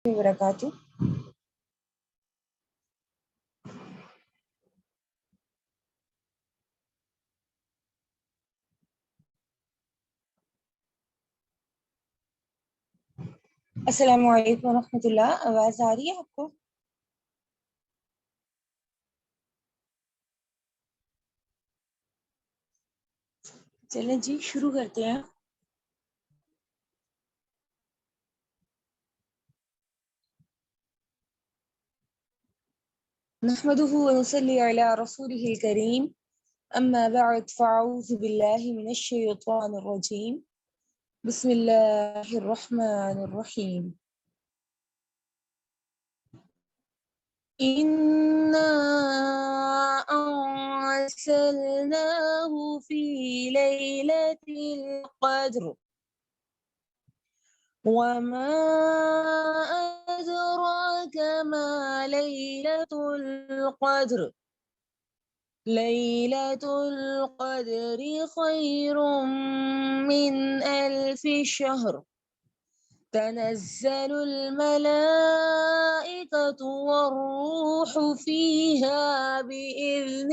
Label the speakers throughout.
Speaker 1: وبرکاتہ۔ السلام علیکم ورحمۃ اللہ، آواز آ رہی ہے آپ کو؟ چلیں جی شروع کرتے ہیں۔ نحمده ونصلي على رسوله الكريم، اما بعد فاعوذ باللہ من الشیطان الرجیم، بسم اللہ الرحمن الرحیم۔ انا انزلناه في لیلۃ القدر وما أدراك ما ليلة القدر ليلة القدر خير من 1000 شهر تنزل الملائكة والروح فيها بإذن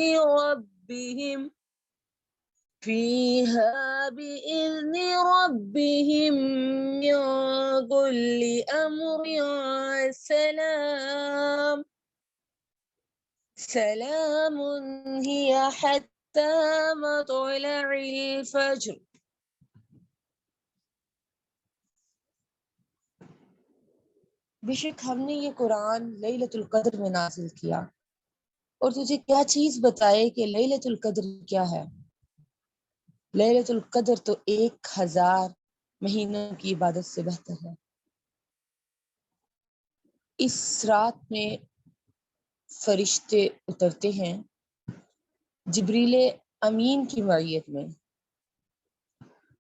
Speaker 1: ربهم من كل أمر، سلام هي حتى مطلع الفجر۔ بے شک ہم نے یہ قرآن لیلۃ القدر میں نازل کیا، اور تجھے کیا چیز بتائے کہ لیلۃ القدر کیا ہے؟ لیلۃ القدر تو 1000 مہینوں کی عبادت سے بہتر ہے۔ اس رات میں فرشتے اترتے ہیں جبریل امین کی معیت میں،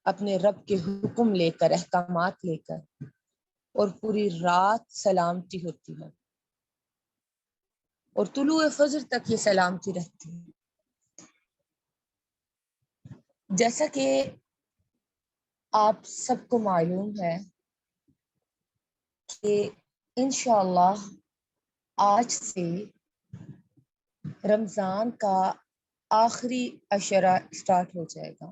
Speaker 1: اپنے رب کے حکم لے کر، احکامات لے کر، اور پوری رات سلامتی ہوتی ہے، اور طلوع فجر تک یہ سلامتی رہتی ہے۔ جیسا کہ آپ سب کو معلوم ہے کہ انشاءاللہ آج سے رمضان کا آخری عشرہ سٹارٹ ہو جائے گا۔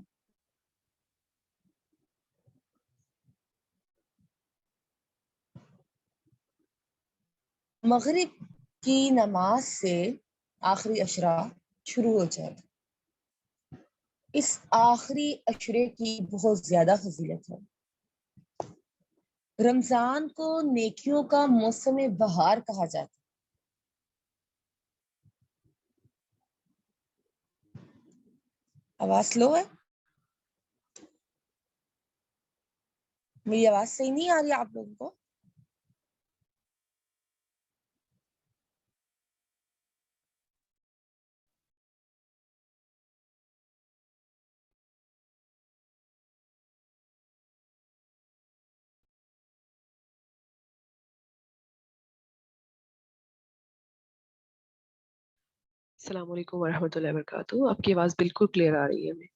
Speaker 1: مغرب کی نماز سے آخری عشرہ شروع ہو جائے گا۔ اس آخری عشرے کی بہت زیادہ فضیلت ہے۔ رمضان کو نیکیوں کا موسم بہار کہا جاتا ہے۔ آواز سلو ہے؟ میری آواز صحیح نہیں آ رہی آپ لوگوں کو؟
Speaker 2: السلام علیکم ورحمۃ اللہ وبرکاتہ۔ آپ کی آواز بالکل کلیئر آ رہی ہے ہمیں۔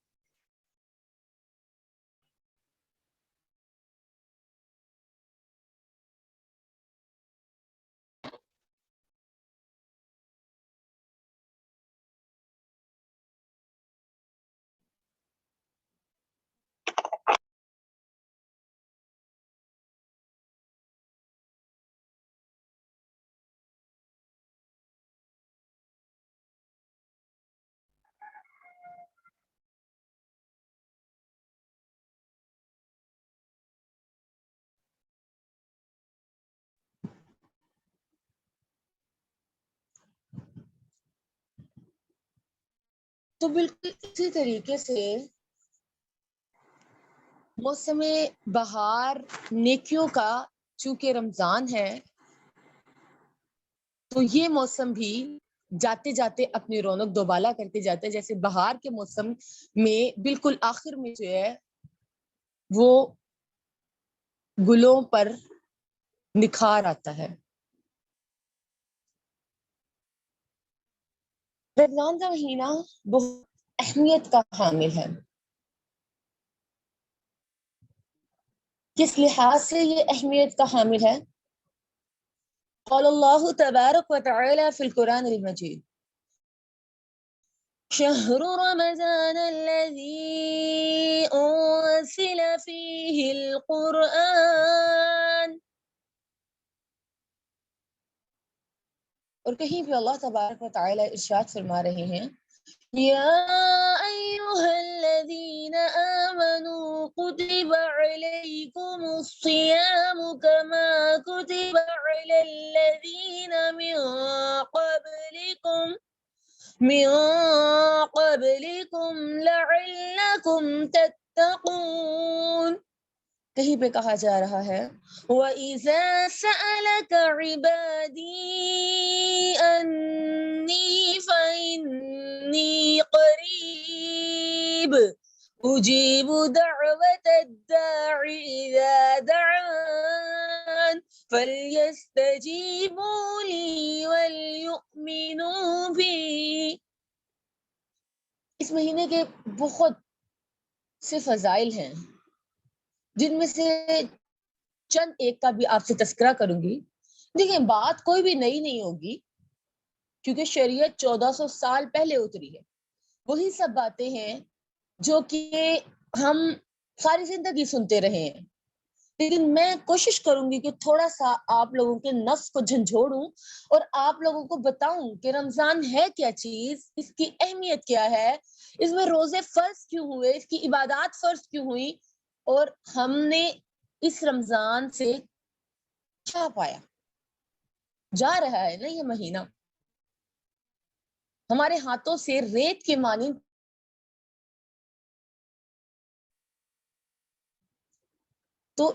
Speaker 1: تو بالکل اسی طریقے سے موسم بہار نیکیوں کا چونکہ رمضان ہے، تو یہ موسم بھی جاتے جاتے اپنی رونق دوبالا کرتے جاتا ہے۔ جیسے بہار کے موسم میں بالکل آخر میں جو ہے وہ گلوں پر نکھار آتا ہے۔ رمضان کا مہینہ بہت اہمیت کا حامل ہے۔ کس لحاظ سے یہ اہمیت کا حامل ہے؟ قال الله تبارك وتعالى في القرآن المجيد شهر رمضان الذي أنزل فيه القرآن. اور کہیں بھی اللہ تبارک و تعالی ارشاد فرما رہے ہیں یا ایھا الذین آمنوا کتب علیکم الصیام کما کتب علی الذین من قبلکم لعلکم تتقون. کہیں پہ کہا جا رہا ہے وَإِذَا سَأَلَكَ عِبَادِي أَنِّي فَإِنِّي قَرِيبٌ أُجِيبُ دَعْوَةَ الدَّاعِ إِذَا دَعَانِ فَلْيَسْتَجِيبُوا لِي وَلْيُؤْمِنُوا بِي. اس مہینے کے بہت سے فضائل ہیں جن میں سے چند ایک کا بھی آپ سے تذکرہ کروں گی. دیکھیں بات کوئی بھی نئی نہیں ہوگی کیونکہ شریعت 1400 سال پہلے اتری ہے. وہی سب باتیں ہیں جو کہ ہم ساری زندگی سنتے رہے ہیں، لیکن میں کوشش کروں گی کہ تھوڑا سا آپ لوگوں کے نفس کو جھنجھوڑوں اور آپ لوگوں کو بتاؤں کہ رمضان ہے کیا چیز، اس کی اہمیت کیا ہے، اس میں روزے فرض کیوں ہوئے، اس کی عبادات فرض کیوں ہوئی، اور ہم نے اس رمضان سے کیا پایا. جا رہا ہے نا یہ مہینہ ہمارے ہاتھوں سے ریت کے مانند، تو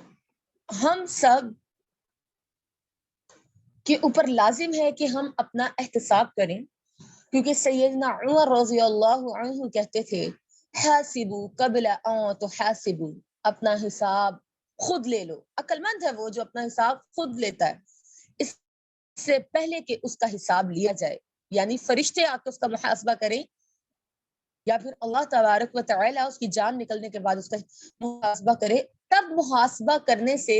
Speaker 1: ہم سب کے اوپر لازم ہے کہ ہم اپنا احتساب کریں، کیونکہ سیدنا عمر رضی اللہ عنہ کہتے تھے حاسبوا قبل ان تحاسبوا، اپنا حساب خود لے لو. عقل مند ہے وہ جو اپنا حساب خود لیتا ہے اس سے پہلے کہ اس کا حساب لیا جائے، یعنی فرشتے آ کے اس کا محاسبہ کریں یا پھر اللہ تبارک و تعالی اس کی جان نکلنے کے بعد اس کا محاسبہ کرے. تب محاسبہ کرنے سے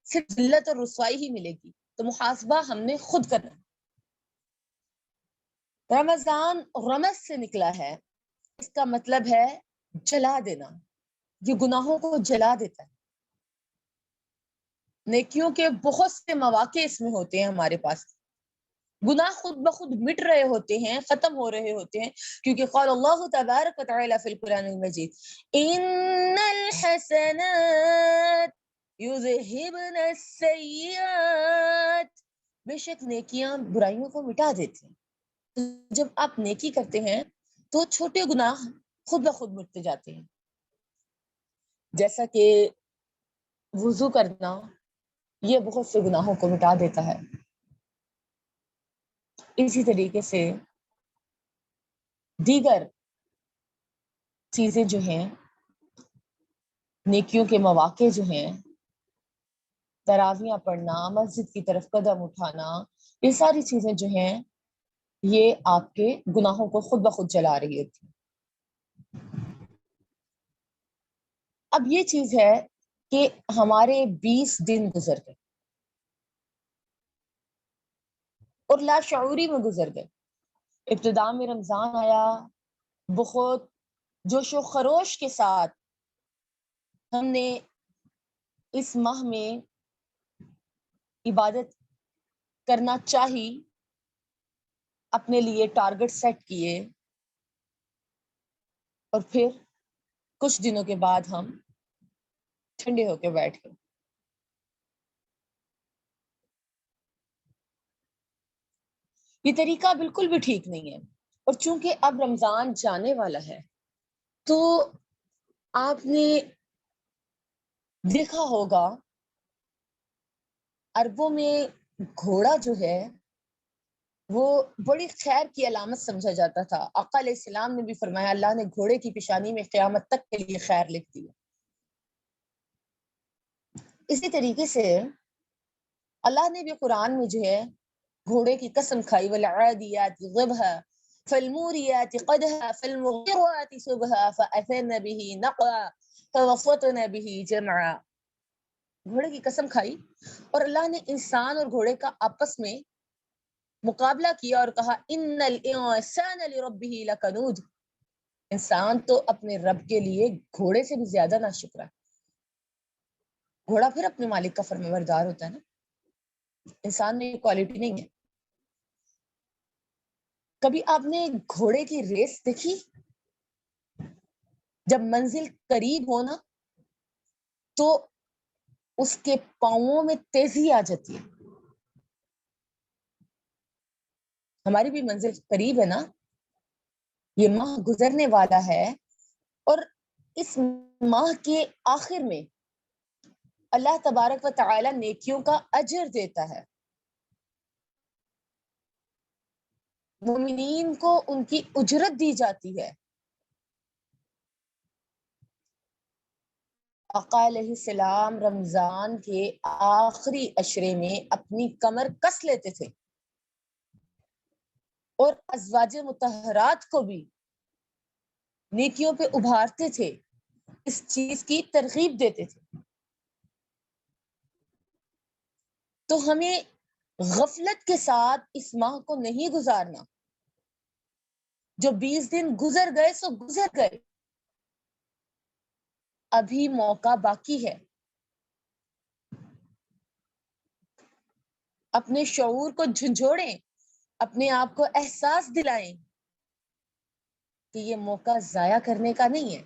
Speaker 1: صرف ذلت اور رسوائی ہی ملے گی، تو محاسبہ ہم نے خود کرنا. رمضان رمض سے نکلا ہے، اس کا مطلب ہے جلا دینا، یہ گناہوں کو جلا دیتا ہے. نیکیوں کے بہت سے مواقع اس میں ہوتے ہیں ہمارے پاس، گناہ خود بخود مٹ رہے ہوتے ہیں، ختم ہو رہے ہوتے ہیں، کیونکہ قال اللہ تبارک و تعالی فی القرآن المجید ان الحسنات یذہبن السیئات، بے شک نیکیاں برائیوں کو مٹا دیتی ہیں. جب آپ نیکی کرتے ہیں تو چھوٹے گناہ خود بخود مٹتے جاتے ہیں، جیسا کہ وضو کرنا یہ بہت سے گناہوں کو مٹا دیتا ہے. اسی طریقے سے دیگر چیزیں جو ہیں، نیکیوں کے مواقع جو ہیں، تراویحاں پڑھنا، مسجد کی طرف قدم اٹھانا، یہ ساری چیزیں جو ہیں یہ آپ کے گناہوں کو خود بخود جلا رہی ہوتی. اب یہ چیز ہے کہ ہمارے 20 دن گزر گئے اور لاشعوری میں گزر گئے. ابتدا میں رمضان آیا، بہت جوش و خروش کے ساتھ ہم نے اس ماہ میں عبادت کرنا چاہی، اپنے لیے ٹارگٹ سیٹ کیے، اور پھر کچھ دنوں کے بعد ہم ٹھنڈے ہو کے بیٹھ گئے. یہ طریقہ بالکل بھی ٹھیک نہیں ہے. اور چونکہ اب رمضان جانے والا ہے تو آپ نے دیکھا ہوگا عربوں میں گھوڑا جو ہے وہ بڑی خیر کی علامت سمجھا جاتا تھا. آقا علیہ السلام نے بھی فرمایا اللہ نے گھوڑے کی پیشانی میں قیامت تک کے لیے خیر لکھ دی. اسی طریقے سے اللہ نے بھی قرآن میں جو ہے گھوڑے کی قسم کھائی والعادیات ضبحا فالموریات قدحا فالمغیرات صبحا فأثرن به نقعا فوسطن به جمعا. گھوڑے کی قسم کھائی اور اللہ نے انسان اور گھوڑے کا آپس میں مقابلہ کیا اور کہا ان الانسان لربہ لکنود، انسان تو اپنے رب کے لیے گھوڑے سے بھی زیادہ ناشکر ہے۔ گھوڑا پھر اپنے مالک کا فرمانبردار ہوتا ہے نا، انسان میں یہ کوالٹی نہیں ہے۔ کبھی آپ نے گھوڑے کی ریس دیکھی؟ جب منزل قریب ہو نا تو اس کے پاؤں میں تیزی آ جاتی ہے۔ ہماری بھی منزل قریب ہے نا، یہ ماہ گزرنے والا ہے اور اس ماہ کے آخر میں اللہ تبارک و تعالی نیکیوں کا اجر دیتا ہے، مومنین کو ان کی اجرت دی جاتی ہے۔ آقا علیہ السلام رمضان کے آخری عشرے میں اپنی کمر کس لیتے تھے اور ازواج مطہرات کو بھی نیکیوں پہ ابھارتے تھے، اس چیز کی ترغیب دیتے تھے۔ تو ہمیں غفلت کے ساتھ اس ماہ کو نہیں گزارنا۔ جو 20 دن گزر گئے سو گزر گئے، ابھی موقع باقی ہے۔ اپنے شعور کو جھنجھوڑیں، اپنے آپ کو احساس دلائیں کہ یہ موقع ضائع کرنے کا نہیں ہے۔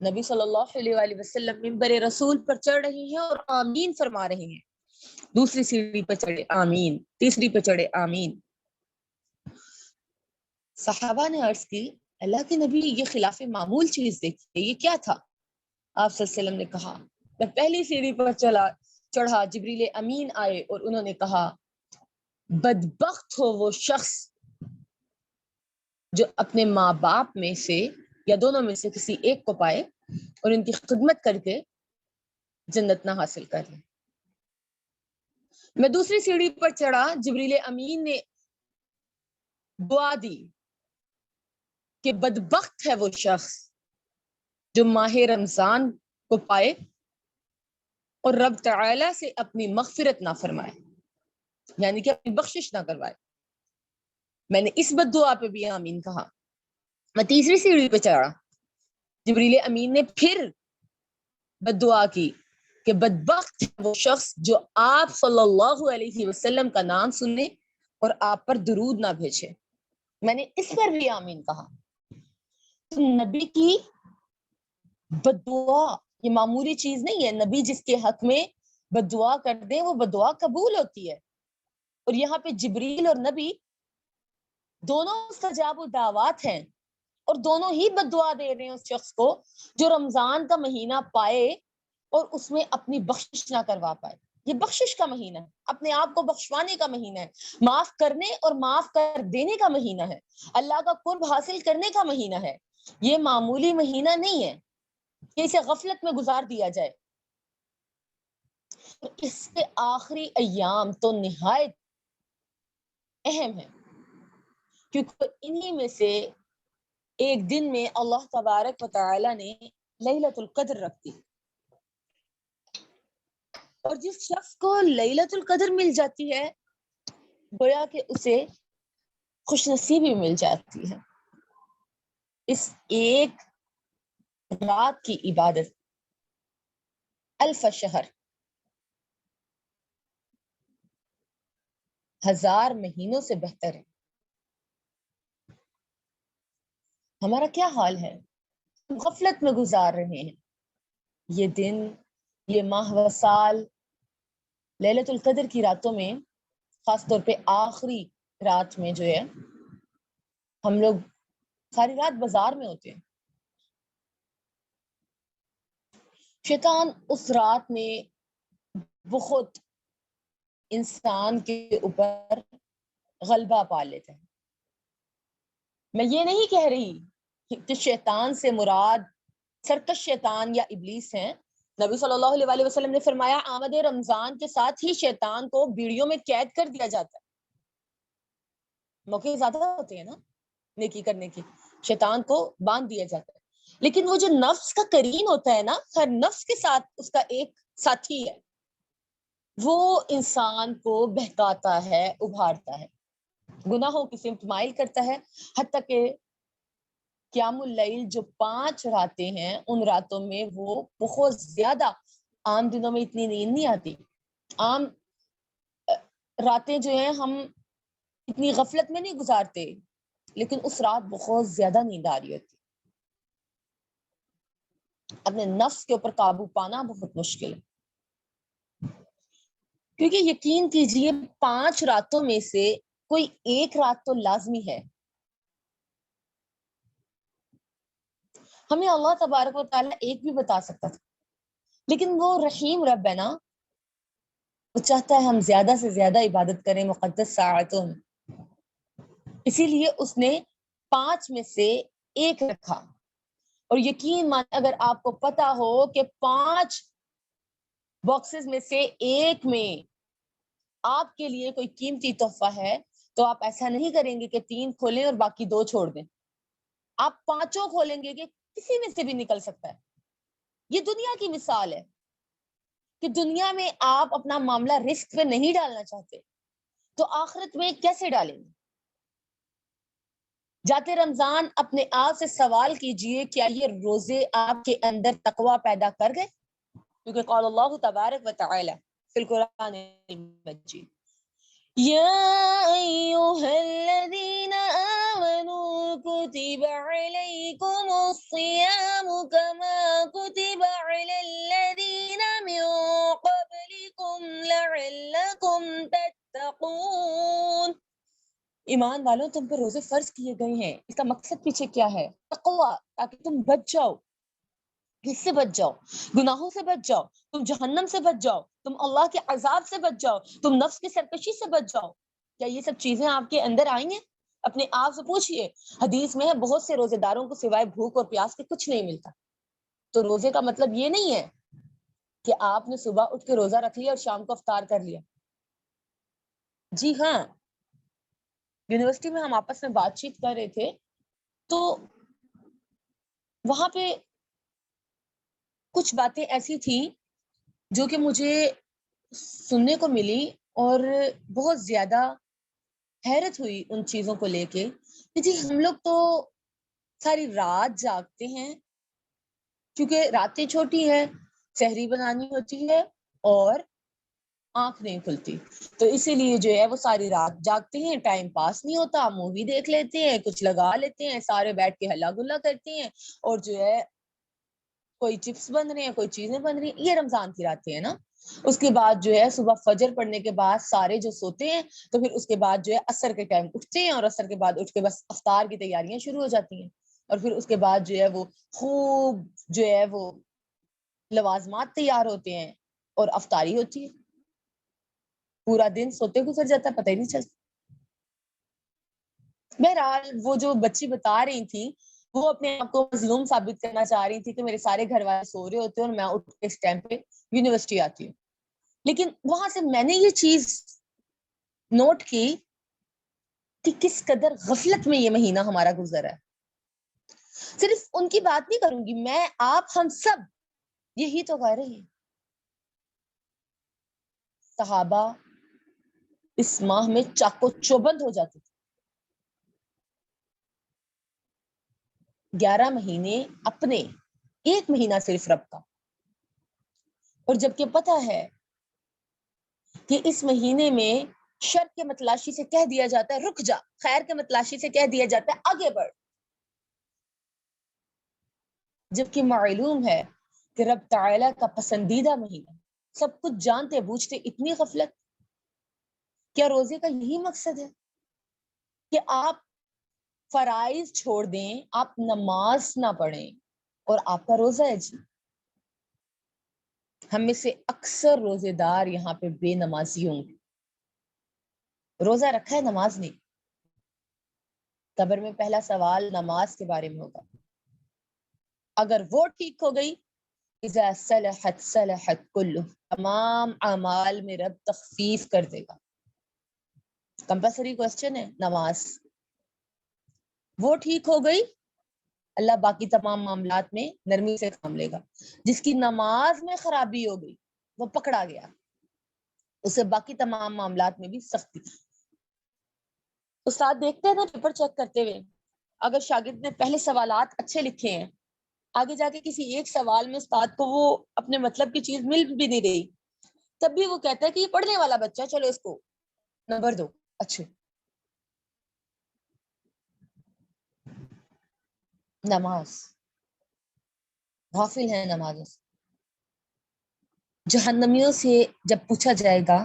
Speaker 1: نبی صلی اللہ علیہ وآلہ وسلم منبر رسول پر چڑھ رہے ہیں اور آمین فرما رہے ہیں، دوسری سیڑھی پہ چڑھے آمین، تیسری پہ چڑھے آمین۔ صحابہ نے عرض کی اللہ کے نبی یہ خلاف معمول چیز دیکھیے، یہ کیا تھا؟ آپ صلی اللہ علیہ وسلم نے کہا میں پہلی سیڑھی پر چڑھا، جبریل امین آئے اور انہوں نے کہا بدبخت ہو وہ شخص جو اپنے ماں باپ میں سے یا دونوں میں سے کسی ایک کو پائے اور ان کی خدمت کر کے جنت نہ حاصل کر لے۔ میں دوسری سیڑھی پر چڑھا، جبریل امین نے دعا دی کہ بدبخت ہے وہ شخص جو ماہ رمضان کو پائے اور رب تعالی سے اپنی مغفرت نہ فرمائے، یعنی کہ اپنی بخشش نہ کروائے۔ میں نے اس بد دعا پہ بھی آمین کہا۔ میں تیسری سیڑھی پہ چڑھا، جبریل امین نے پھر بد دعا کی کہ بدبخت ہے وہ شخص جو آپ صلی اللہ علیہ وسلم کا نام سنے اور آپ پر درود نہ بھیجے۔ میں نے اس پر بھی آمین کہا۔ تو نبی کی بد دعا یہ معمولی چیز نہیں ہے، نبی جس کے حق میں بد دعا کر دیں وہ بد دعا قبول ہوتی ہے۔ اور یہاں پہ جبریل اور نبی دونوں مستجاب الدعوات ہیں اور دونوں ہی بد دعا دے رہے ہیں اس شخص کو جو رمضان کا مہینہ پائے اور اس میں اپنی بخشش نہ کروا پائے۔ یہ بخشش کا مہینہ ہے، اپنے آپ کو بخشوانے کا مہینہ ہے، معاف کرنے اور معاف کر دینے کا مہینہ ہے، اللہ کا قرب حاصل کرنے کا مہینہ ہے۔ یہ معمولی مہینہ نہیں ہے کہ اسے غفلت میں گزار دیا جائے۔ اس کے آخری ایام تو نہایت اہم ہے، کیونکہ انہی میں سے ایک دن میں اللہ تبارک و تعالی نے لیلۃ القدر رکھ دی، اور جس شخص کو لیلۃ القدر مل جاتی ہے گویا کہ اسے خوش نصیبی مل جاتی ہے۔ اس ایک رات کی عبادت الف شہر، 1000 مہینوں سے بہتر ہے۔ ہمارا کیا حال ہے؟ ہم غفلت میں گزار رہے ہیں۔ یہ دن، یہ ماہ و سال، لیلۃ القدر کی راتوں میں، خاص طور پہ آخری رات میں جو ہے ہم لوگ ساری رات بازار میں ہوتے ہیں۔ شیطان اس رات میں بہت انسان کے اوپر غلبہ پا لیتا ہے۔ میں یہ نہیں کہہ رہی کہ شیطان سے مراد سرکش شیطان یا ابلیس ہیں۔ نبی صلی اللہ علیہ وآلہ وسلم نے فرمایا آمد رمضان کے ساتھ ہی شیطان کو بیڑیوں میں قید کر دیا جاتا ہے۔ موقع زیادہ ہوتے ہیں نا نیکی کرنے کی، شیطان کو باندھ دیا جاتا ہے۔ لیکن وہ جو نفس کا کرین ہوتا ہے نا، ہر نفس کے ساتھ اس کا ایک ساتھی ہے، وہ انسان کو بہکاتا ہے، ابھارتا ہے، گناہوں کی سمت مائل کرتا ہے، حتیٰ کہ قیام اللیل جو 5 راتیں ہیں، ان راتوں میں وہ بہت زیادہ، عام دنوں میں اتنی نیند نہیں آتی، عام راتیں جو ہیں ہم اتنی غفلت میں نہیں گزارتے، لیکن اس رات بہت زیادہ نیند آ رہی ہوتی. اپنے نفس کے اوپر قابو پانا بہت مشکل ہے، کیونکہ یقین کیجئے 5 راتوں میں سے کوئی ایک رات تو لازمی ہے. ہمیں اللہ تبارک و تعالیٰ ایک بھی بتا سکتا تھا، لیکن وہ رحیم رب ہے نا، وہ چاہتا ہے ہم زیادہ سے زیادہ عبادت کریں مقدس ساعتوں میں، اسی لیے اس نے 5 میں سے ایک رکھا. اور یقین مان اگر آپ کو پتا ہو کہ 5 باکسز میں سے ایک میں آپ کے لیے کوئی قیمتی تحفہ ہے، تو آپ ایسا نہیں کریں گے کہ 3 کھولیں اور باقی 2 چھوڑ دیں. آپ 5 کھولیں گے کہ کسی میں سے بھی نکل سکتا ہے. یہ دنیا کی مثال ہے کہ دنیا میں آپ اپنا معاملہ رسک پہ نہیں ڈالنا چاہتے تو آخرت میں کیسے ڈالیں گے؟ جاتے رمضان اپنے آپ سے سوال کیجئے، کیا یہ روزے آپ کے اندر تقوی پیدا کر گئے؟ کیونکہ قال اللہ تبارک و تعالی فی القرآن المجید یا ایھا الذین آمنوا کتب علیکم الصیام کما کتب علی الذین من قبلکم لعلکم تتقون. ایمان والوں تم پر روزے فرض کیے گئے ہیں، اس کا مقصد پیچھے کیا ہے؟ تقوی، تاکہ تم بچ جاؤ. کس سے بچ جاؤ؟ گناہوں سے بچ جاؤ، تم جہنم سے بچ جاؤ، تم اللہ کے عذاب سے بچ جاؤ، تم نفس کی سرکشی سے بچ جاؤ. کیا یہ سب چیزیں آپ کے اندر آئی ہیں؟ اپنے آپ سے پوچھئے. حدیث میں ہے بہت سے روزے داروں کو سوائے بھوک اور پیاس کے کچھ نہیں ملتا. تو روزے کا مطلب یہ نہیں ہے کہ آپ نے صبح اٹھ کے روزہ رکھ لیا اور شام کو افطار کر لیا. جی ہاں، یونیورسٹی میں ہم آپس میں بات چیت کر رہے تھے تو وہاں پہ کچھ باتیں ایسی تھیں جو کہ مجھے سننے کو ملی اور بہت زیادہ حیرت ہوئی ان چیزوں کو لے کے کہ جی ہم لوگ تو ساری رات جاگتے ہیں کیونکہ راتیں چھوٹی ہیں، سحری بنانی ہوتی ہے اور آنکھ نہیں کھلتی، تو اسی لیے جو ہے وہ ساری رات جاگتے ہیں، ٹائم پاس نہیں ہوتا، مووی دیکھ لیتے ہیں، کچھ لگا لیتے ہیں، سارے بیٹھ کے ہلا گلا کرتے ہیں اور جو ہے کوئی چپس بن رہے ہیں، کوئی چیزیں بن رہی ہیں. یہ رمضان کی راتیں ہیں نا. اس کے بعد جو ہے صبح فجر پڑھنے کے بعد سارے جو سوتے ہیں تو پھر اس کے بعد جو ہے عصر کے ٹائم اٹھتے ہیں اور عصر کے بعد اٹھ کے بس افطار کی تیاریاں شروع ہو جاتی ہیں اور پھر اس کے بعد جو ہے وہ خوب جو ہے وہ لوازمات تیار ہوتے ہیں اور افطاری ہوتی ہے. پورا دن سوتے گزر جاتا ہے، پتہ ہی نہیں چلتا. بہرحال وہ جو بچی بتا رہی تھی وہ اپنے آپ کو مظلوم ثابت کرنا چاہ رہی تھی کہ میرے سارے گھر والے سو رہے ہوتے ہیں اور میں اٹھ کے اس ٹائم پہ یونیورسٹی آتی ہوں. لیکن وہاں سے میں نے یہ چیز نوٹ کی کہ کس قدر غفلت میں یہ مہینہ ہمارا گزرا ہے. صرف ان کی بات نہیں کروں گی میں، آپ ہم سب یہی تو کر رہے ہیں. صحابہ اس ماہ میں چاقو چوبند ہو جاتے تھے. 11 مہینے اپنے، 1 مہینہ صرف رب کا. اور جبکہ پتہ ہے کہ اس مہینے میں شر کے متلاشی سے کہہ دیا جاتا ہے رک جا، خیر کے متلاشی سے کہہ دیا جاتا ہے آگے بڑھ. جبکہ معلوم ہے کہ رب تعالی کا پسندیدہ مہینہ، سب کچھ جانتے بوجھتے اتنی غفلت. کیا روزے کا یہی مقصد ہے کہ آپ فرائض چھوڑ دیں، آپ نماز نہ پڑھیں اور آپ کا روزہ ہے؟ جی ہم میں سے اکثر روزے دار یہاں پہ بے نمازی ہوں گے. روزہ رکھا ہے، نماز نہیں. قبر میں پہلا سوال نماز کے بارے میں ہوگا. اگر وہ ٹھیک ہو گئی، اذا صلحت صلحت کلہ، تمام اعمال میں رب تخفیف کر دے گا. کمپلسری کوسچن ہے نماز. وہ ٹھیک ہو گئی اللہ باقی تمام معاملات میں نرمی سے کام لے گا. جس کی نماز میں خرابی ہو گئی وہ پکڑا گیا, اسے باقی تمام معاملات میں بھی سختی. استاد دیکھتے ہیں نا پیپر چیک کرتے ہوئے, اگر شاگرد نے پہلے سوالات اچھے لکھے ہیں, آگے جا کے کسی ایک سوال میں استاد کو وہ اپنے مطلب کی چیز مل بھی نہیں رہی, تب بھی وہ کہتا ہے کہ یہ پڑھنے والا بچہ, چلو اس کو نمبر دو اچھے. نماز, غافل ہے نمازوں سے. جہنمیوں سے جب پوچھا جائے گا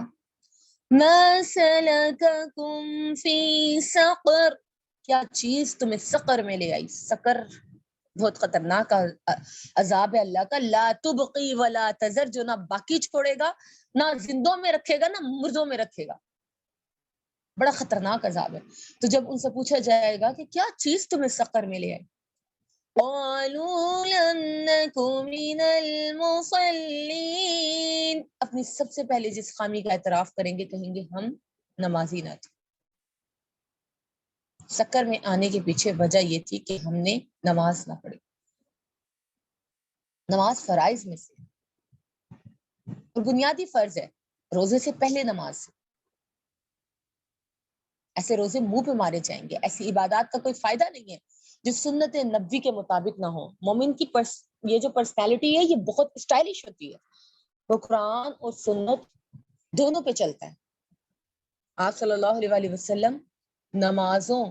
Speaker 1: ما سلککم فی سقر, کیا چیز تمہیں سقر میں لے آئی. سقر بہت خطرناک عذاب ہے اللہ کا. لا تبقی ولا تذر, جو نہ باقی چھوڑے گا, نہ زندوں میں رکھے گا, نہ مردوں میں رکھے گا. بڑا خطرناک عذاب ہے. تو جب ان سے پوچھا جائے گا کہ کیا چیز تمہیں سقر میں لے آئی, قالوا لم نک من المصلین, اپنی سب سے پہلے جس خامی کا اعتراف کریں گے کہیں گے ہم نمازی نہ تھے. سقر میں آنے کے پیچھے وجہ یہ تھی کہ ہم نے نماز نہ پڑھی. نماز فرائض میں سے اور بنیادی فرض ہے, روزے سے پہلے نماز. ایسے روزے منہ پہ مارے جائیں گے, ایسی عبادات کا کوئی فائدہ نہیں ہے جو سنت نبوی کے مطابق نہ ہو. مومن کی یہ جو پرسنالٹی ہے یہ بہت اسٹائلش ہوتی ہے, وہ قرآن اور سنت دونوں پہ چلتا ہے. آپ صلی اللہ علیہ وسلم نمازوں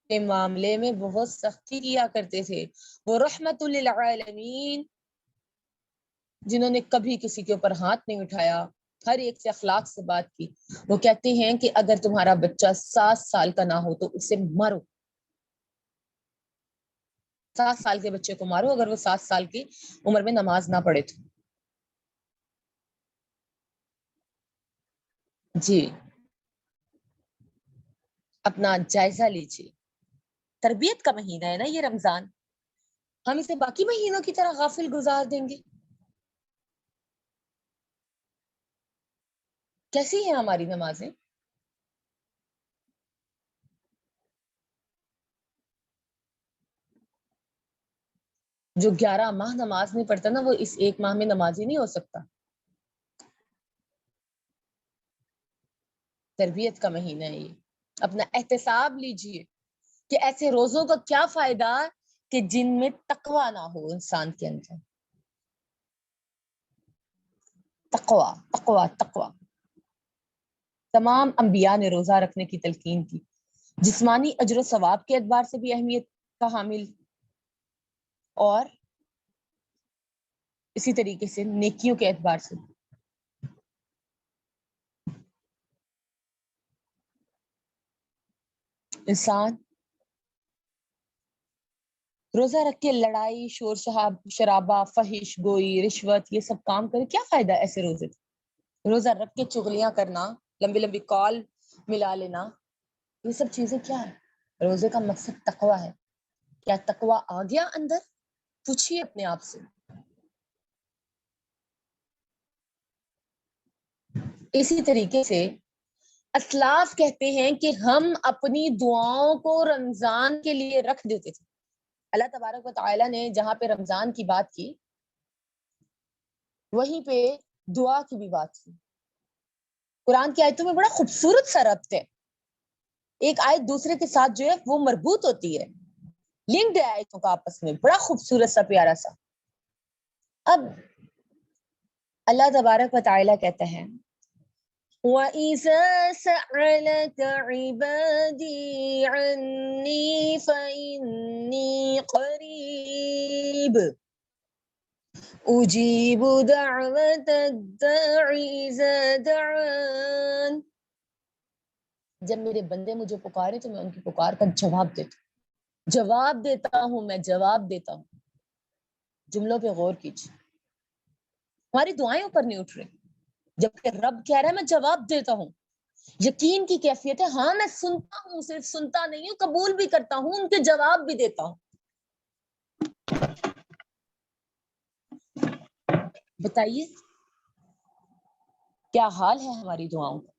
Speaker 1: کے معاملے میں بہت سختی کیا کرتے تھے. وہ رحمت للعالمین, جنہوں نے کبھی کسی کے اوپر ہاتھ نہیں اٹھایا, ہر ایک سے اخلاق سے بات کی. وہ کہتے ہیں کہ اگر تمہارا بچہ 7 سال کا نہ ہو تو اسے مارو. 7 سال کے بچے کو مارو اگر وہ 7 سال کی عمر میں نماز نہ پڑھے تو. جی اپنا جائزہ لیجیے. تربیت کا مہینہ ہے نا یہ رمضان, ہم اسے باقی مہینوں کی طرح غافل گزار دیں گے. کیسی ہیں ہماری نمازیں؟ جو 11 ماہ نماز نہیں پڑھتا نا وہ اس ایک ماہ میں نمازی نہیں ہو سکتا. تربیت کا مہینہ ہے یہ. اپنا احتساب لیجئے کہ ایسے روزوں کا کیا فائدہ کہ جن میں تقوی نہ ہو انسان کے اندر. تقوی تقوی تقوی. تمام انبیاء نے روزہ رکھنے کی تلقین کی, جسمانی اجر و ثواب کے اعتبار سے بھی اہمیت کا حامل, اور اسی طریقے سے نیکیوں کے اعتبار سے. انسان روزہ رکھ کے لڑائی, شور شرابہ, فحش گوئی, رشوت, یہ سب کام کرے, کیا فائدہ ایسے روزے تھے. روزہ رکھ کے چغلیاں کرنا, لمبی لمبی کال ملا لینا, یہ سب چیزیں کیا ہے. روزے کا مقصد تقوی ہے. کیا تقوی آ گیا اندر؟ پوچھیے اپنے آپ سے. اسی طریقے سے اسلاف کہتے ہیں کہ ہم اپنی دعاؤں کو رمضان کے لیے رکھ دیتے تھے. اللہ تبارک و تعالی نے جہاں پہ رمضان کی بات کی وہیں پہ دعا کی بھی بات کی. قرآن کی آیتوں میں بڑا خوبصورت سا ربط ہے, ایک آیت دوسرے کے ساتھ جو ہے وہ مربوط ہوتی ہے, لنکڈ ہے آیتوں کا آپس میں, بڑا خوبصورت سا پیارا سا. اب اللہ تبارک و تعالی کہتا ہے وَإِذَا سَأَلَكَ عِبَادِي عَنِّي فَإِنِّي قَرِيبٌ أُجِيبُ دَعْوَةَ الدَّاعِ إِذَا دَعَانِ. جب میرے بندے مجھے پکارے تو میں ان کی پکار کا جواب دیتا ہوں. جواب دیتا ہوں, میں جواب دیتا ہوں. جملوں پہ غور کیجیے. ہماری دعائیں اوپر نہیں اٹھ رہی, جبکہ رب کہہ رہا ہے میں جواب دیتا ہوں. یقین کی کیفیت ہے, ہاں میں سنتا ہوں, صرف سنتا نہیں ہوں, قبول بھی کرتا ہوں, ان کے جواب بھی دیتا ہوں. بتائیے کیا حال ہے ہماری دعاؤں کا.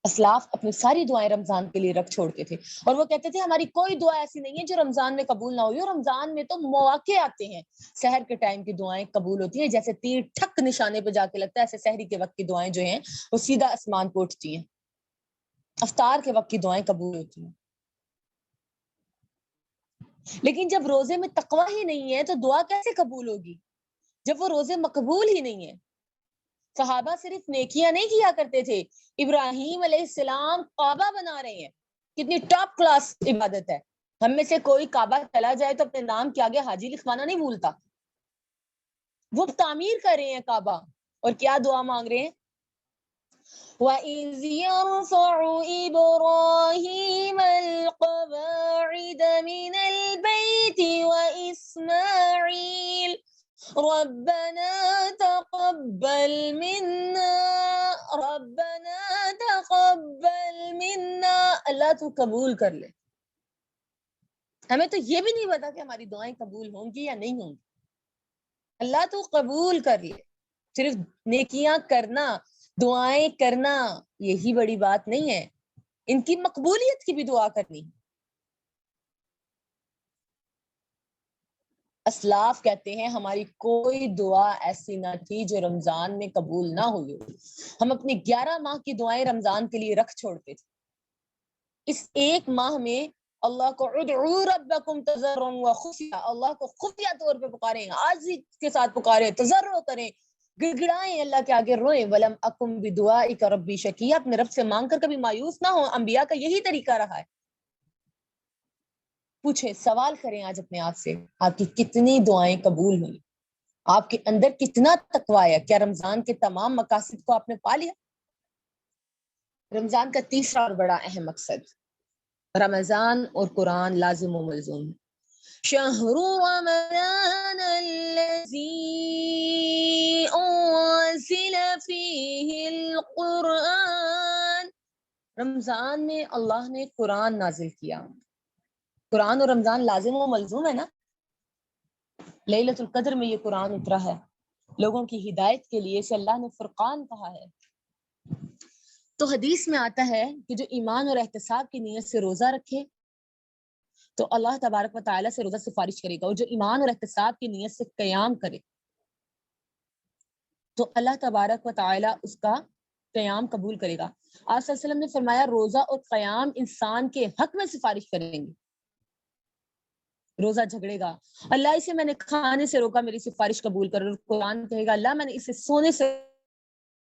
Speaker 1: اسلاف اپنی ساری دعائیں رمضان کے لیے رکھ چھوڑتے تھے، اور وہ کہتے تھے ہماری کوئی دعا ایسی نہیں ہے جو رمضان میں قبول نہ ہوئی، اور رمضان میں تو مواقع آتے ہیں سحر کے ٹائم کی دعائیں قبول ہوتی ہیں، جیسے تیر ٹھک نشانے پہ جا کے لگتا ہے، ایسے سحری کے وقت کی دعائیں جو ہیں وہ سیدھا آسمان کو اٹھتی ہیں، افطار کے وقت کی دعائیں قبول ہوتی ہیں۔ لیکن جب روزے میں تقوی ہی نہیں ہے تو دعا کیسے قبول ہوگی؟ جب وہ روزے مقبول ہی نہیں ہے۔ صحابہ صرف نیکیاں نہیں کیا کرتے تھے، ابراہیم علیہ السلام کعبہ بنا رہے ہیں، کتنی ٹاپ کلاس عبادت ہے۔ ہم میں سے کوئی کعبہ چلا جائے تو اپنے نام کے آگے حاجی لکھوانا نہیں بھولتا، وہ تعمیر کر رہے ہیں کعبہ، اور کیا دعا مانگ رہے ہیں؟ وَإِذْ يَرْفَعُ إِبْرَاهِيمَ الْقَوَاعِدَ مِنَ الْبَيْتِ وَإِسْمَاعِيلَ رَبَّنَا تَقَبَّلْ مِنَّا اللہ تو قبول کر لے۔ ہمیں تو یہ بھی نہیں پتا کہ ہماری دعائیں قبول ہوں گی یا نہیں ہوں گی، اللہ تو قبول کر لے۔ صرف نیکیاں کرنا، دعائیں کرنا یہی بڑی بات نہیں ہے، ان کی مقبولیت کی بھی دعا کرنی۔ اسلاف کہتے ہیں ہماری کوئی دعا ایسی نہ تھی جو رمضان میں قبول نہ ہوئی ہو، ہم اپنی 11 ماہ کی دعائیں رمضان کے لیے رکھ چھوڑتے تھے، اس ایک ماہ میں اللہ کو ادعوا ربکم تضرعا وخفیا، اللہ کو خفیہ طور پہ پکاریں، عاجزی کے ساتھ پکاریں، تضرع کریں، گڑگڑائیں، اللہ کے آگے روئیں۔ ولم اکم بدعائک ربی شقیا، اپنے رب سے مانگ کر کبھی مایوس نہ ہو، انبیاء کا یہی طریقہ رہا ہے۔ پوچھیں، سوال کریں آج اپنے آپ سے، آپ کی کتنی دعائیں قبول ہوئی؟ آپ کے اندر کتنا تقوی ہے؟ کیا رمضان کے تمام مقاصد کو آپ نے پا لیا؟ رمضان کا تیسرا اور بڑا اہم مقصد، رمضان اور قرآن لازم و ملزوم۔ شہر رمضان الذی انزل فیہ القرآن، رمضان میں اللہ نے قرآن نازل کیا۔ قرآن اور رمضان لازم و ملزوم ہے نا۔ لیلۃ القدر میں یہ قرآن اترا ہے لوگوں کی ہدایت کے لیے، اسے اللہ نے فرقان کہا ہے۔ تو حدیث میں آتا ہے کہ جو ایمان اور احتساب کی نیت سے روزہ رکھے تو اللہ تبارک و تعالیٰ سے روزہ سفارش کرے گا، اور جو ایمان اور احتساب کی نیت سے قیام کرے تو اللہ تبارک و تعالیٰ اس کا قیام قبول کرے گا۔ آپ صلی اللہ علیہ وسلم نے فرمایا روزہ اور قیام انسان کے حق میں سفارش کریں گے۔ روزہ جھگڑے گا، اللہ اسے میں نے کھانے سے روکا، میری سفارش قبول کر، اور قرآن کہے گا اللہ میں نے اسے سونے سے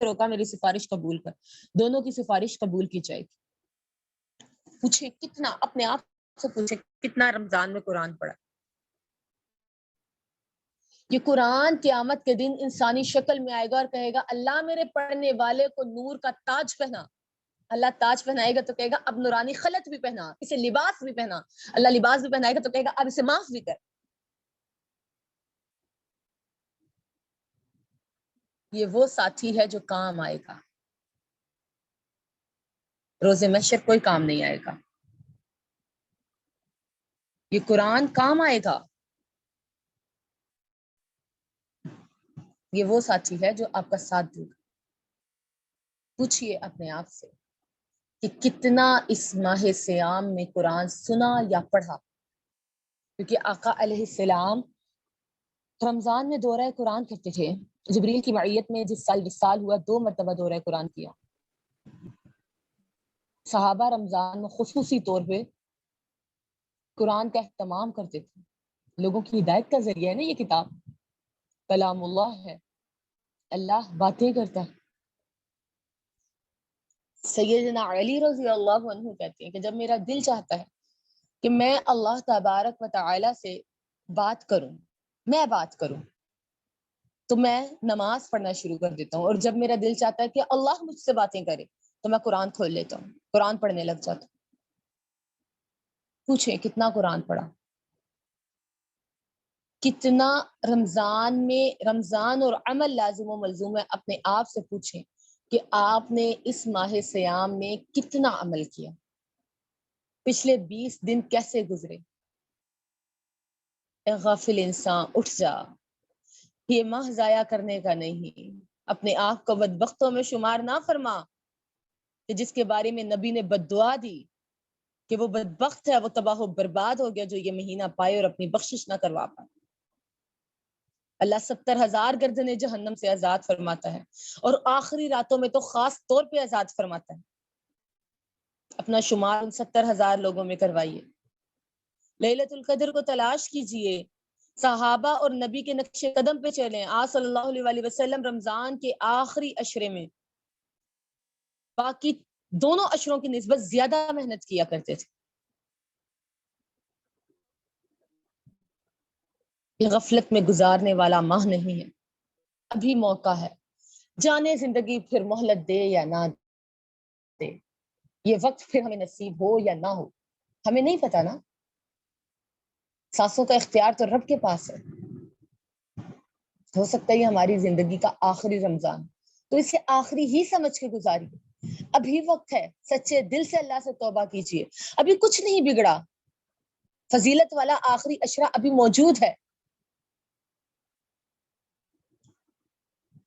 Speaker 1: روکا، میری سفارش قبول کر، دونوں کی سفارش قبول کی جائے گی۔ پوچھیں کتنا، اپنے آپ سے پوچھیں کتنا رمضان میں قرآن پڑھا۔ یہ قرآن قیامت کے دن انسانی شکل میں آئے گا اور کہے گا اللہ میرے پڑھنے والے کو نور کا تاج پہنا۔ اللہ تاج پہنائے گا تو کہے گا اب نورانی خلط بھی پہنا، اسے لباس بھی پہنا۔ اللہ لباس بھی پہنائے گا تو کہے گا اب اسے معاف بھی کر۔ یہ وہ ساتھی ہے جو کام آئے گا، روز محشر کوئی کام نہیں آئے گا، یہ قرآن کام آئے گا۔ یہ وہ ساتھی ہے جو آپ کا ساتھ دے گا۔ پوچھئے اپنے آپ سے کہ کتنا اس ماہ سیام میں قرآن سنا یا پڑھا، کیونکہ آقا علیہ السلام رمضان میں دورہ قرآن کرتے تھے۔ جبریل کی معیت میں جس سال وصال ہوا 2 مرتبہ دورہ قرآن کیا۔ صحابہ رمضان میں خصوصی طور پہ قرآن کا اہتمام کرتے تھے، لوگوں کی ہدایت کا ذریعہ ہے نا یہ کتاب، کلام اللہ ہے، اللہ باتیں کرتا ہے۔ سیدنا علی رضی اللہ عنہ کہتے ہیں کہ جب میرا دل چاہتا ہے کہ میں اللہ تبارک و تعالی سے بات کروں، تو میں نماز پڑھنا شروع کر دیتا ہوں، اور جب میرا دل چاہتا ہے کہ اللہ مجھ سے باتیں کرے تو میں قرآن کھول لیتا ہوں، قرآن پڑھنے لگ جاتا ہوں۔ پوچھیں کتنا قرآن پڑھا، کتنا رمضان میں، رمضان اور عمل لازم و ملزوم ہے۔ اپنے آپ سے پوچھیں کہ آپ نے اس ماہ سیام میں کتنا عمل کیا، پچھلے 20 دن کیسے گزرے۔ اے غافل انسان اٹھ جا، یہ ماہ ضائع کرنے کا نہیں، اپنے آپ کو بدبختوں میں شمار نہ فرما۔ کہ جس کے بارے میں نبی نے بد دعا دی کہ وہ بدبخت ہے، وہ تباہ و برباد ہو گیا جو یہ مہینہ پائے اور اپنی بخشش نہ کروا پائے۔ اللہ 70,000 گردنیں جہنم سے آزاد فرماتا ہے اور آخری راتوں میں تو خاص طور پہ آزاد فرماتا ہے۔ اپنا شمار ان 70,000 لوگوں میں کروائیے، لیلۃ القدر کو تلاش کیجئے، صحابہ اور نبی کے نقش قدم پہ چلیں۔ آپ صلی اللہ علیہ وآلہ وسلم رمضان کے آخری عشرے میں باقی دونوں عشروں کی نسبت زیادہ محنت کیا کرتے تھے۔ یہ غفلت میں گزارنے والا ماہ نہیں ہے، ابھی موقع ہے، جانے زندگی پھر مہلت دے یا نہ دے، یہ وقت پھر ہمیں نصیب ہو یا نہ ہو، ہمیں نہیں پتا نا، سانسوں کا اختیار تو رب کے پاس ہے۔ ہو سکتا ہے یہ ہماری زندگی کا آخری رمضان، تو اسے آخری ہی سمجھ کے گزاریے، ابھی وقت ہے، سچے دل سے اللہ سے توبہ کیجیے، ابھی کچھ نہیں بگڑا، فضیلت والا آخری عشرہ ابھی موجود ہے۔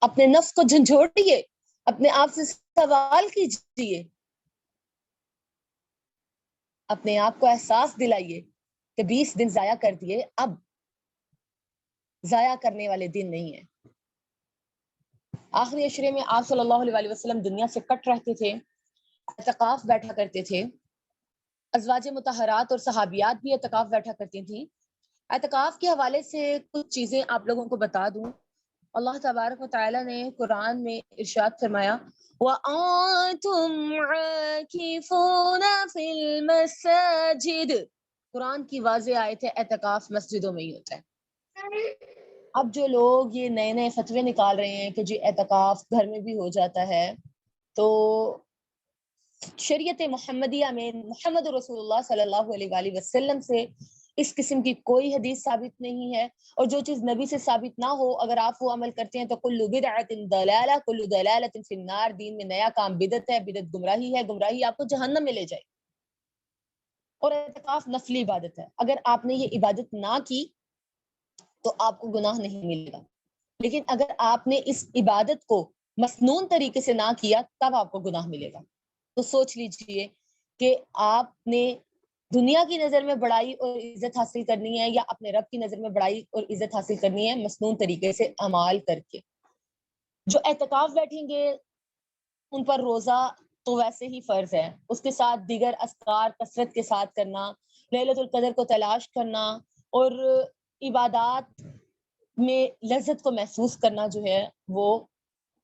Speaker 1: اپنے نفس کو جھنجھوڑیے، اپنے آپ سے سوال کیجیے، اپنے آپ کو احساس دلائیے کہ 20 دن ضائع کر دیے، اب ضائع کرنے والے دن نہیں ہیں۔ آخری عشرے میں آپ صلی اللہ علیہ وسلم دنیا سے کٹ رہتے تھے، اعتکاف بیٹھا کرتے تھے، ازواج مطہرات اور صحابیات بھی اعتکاف بیٹھا کرتی تھیں۔ اعتکاف کے حوالے سے کچھ چیزیں آپ لوگوں کو بتا دوں۔ اللہ تبارک و تعالیٰ نے قرآن میں ارشاد فرمایا وَأَنْتُمْ عَاكِفُونَ فِي الْمَسَاجِدِ، قرآن کی واضح آیت ہے، اعتکاف مسجدوں میں ہی ہوتا ہے۔ اب جو لوگ یہ نئے نئے فتوے نکال رہے ہیں کہ جی اعتکاف گھر میں بھی ہو جاتا ہے، تو شریعت محمدیہ میں محمد رسول اللہ صلی اللہ علیہ وآلہ وسلم سے اس قسم کی کوئی حدیث ثابت نہیں ہے، اور جو چیز نبی سے ثابت نہ ہو اگر آپ وہ عمل کرتے ہیں تو کل بدعۃ ضلالہ کل ضلالۃ فی النار، دین میں نیا کام بدعت ہے، بدعت گمراہی ہے، گمراہی آپ کو جہنم میں لے جائے۔ اور اعتکاف نفلی عبادت ہے، اگر آپ نے یہ عبادت نہ کی تو آپ کو گناہ نہیں ملے گا، لیکن اگر آپ نے اس عبادت کو مسنون طریقے سے نہ کیا تب آپ کو گناہ ملے گا۔ تو سوچ لیجئے کہ آپ نے دنیا کی نظر میں بڑائی اور عزت حاصل کرنی ہے یا اپنے رب کی نظر میں بڑائی اور عزت حاصل کرنی ہے مسنون طریقے سے اعمال کر کے۔ جو اعتکاف بیٹھیں گے ان پر روزہ تو ویسے ہی فرض ہے، اس کے ساتھ دیگر اذکار کثرت کے ساتھ کرنا، لیلۃ القدر کو تلاش کرنا اور عبادات میں لذت کو محسوس کرنا جو ہے وہ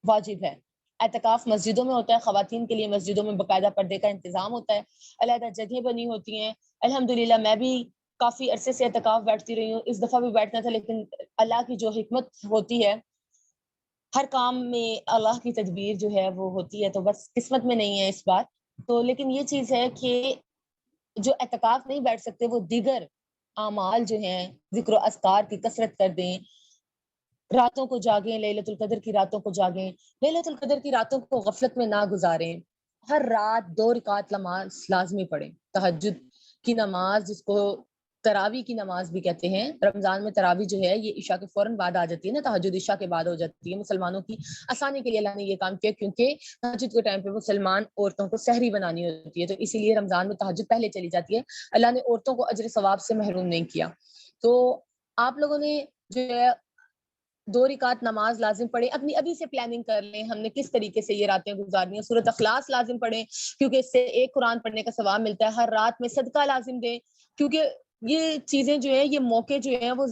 Speaker 1: واجب ہے۔ اعتکاف مسجدوں میں ہوتا ہے، خواتین کے لیے مسجدوں میں باقاعدہ پردے کا انتظام ہوتا ہے، علیحدہ جگہیں بنی ہوتی ہیں۔ الحمدللہ میں بھی کافی عرصے سے اعتکاف بیٹھتی رہی ہوں، اس دفعہ بھی بیٹھنا تھا، لیکن اللہ کی جو حکمت ہوتی ہے ہر کام میں اللہ کی تدبیر جو ہے وہ ہوتی ہے، تو بس قسمت میں نہیں ہے اس بات تو۔ لیکن یہ چیز ہے کہ جو اعتکاف نہیں بیٹھ سکتے وہ دیگر اعمال جو ہیں ذکر و اذکار کی کثرت کر دیں، راتوں کو جاگیں، لیلۃ القدر کی راتوں کو جاگیں، لیلۃ القدر کی راتوں کو غفلت میں نہ گزاریں، ہر رات 2 رکعت نماز لازمی پڑھیں، تہجد کی نماز جس کو تراویح کی نماز بھی کہتے ہیں۔ رمضان میں تراویح جو ہے یہ عشاء کے فوراً بعد آ جاتی ہے نا، تہجد عشاء کے بعد ہو جاتی ہے۔ مسلمانوں کی آسانی کے لیے اللہ نے یہ کام کیا، کیونکہ تہجد کے ٹائم پہ مسلمان عورتوں کو سحری بنانی ہوتی ہے، تو اسی لیے رمضان میں تہجد پہلے چلی جاتی ہے۔ اللہ نے عورتوں کو اجر ثواب سے محروم نہیں کیا۔ تو آپ لوگوں نے جو ہے 2 رکعت نماز لازم پڑھیں، اپنی ابھی سے پلاننگ کر لیں ہم نے کس طریقے سے یہ راتیں گزارنی ہیں۔ سورۃ اخلاص لازم پڑھیں کیونکہ اس سے ایک قرآن پڑھنے کا ثواب ملتا ہے۔ ہر رات میں صدقہ لازم دیں کیونکہ یہ چیزیں جو ہیں، یہ موقع جو ہیں وہ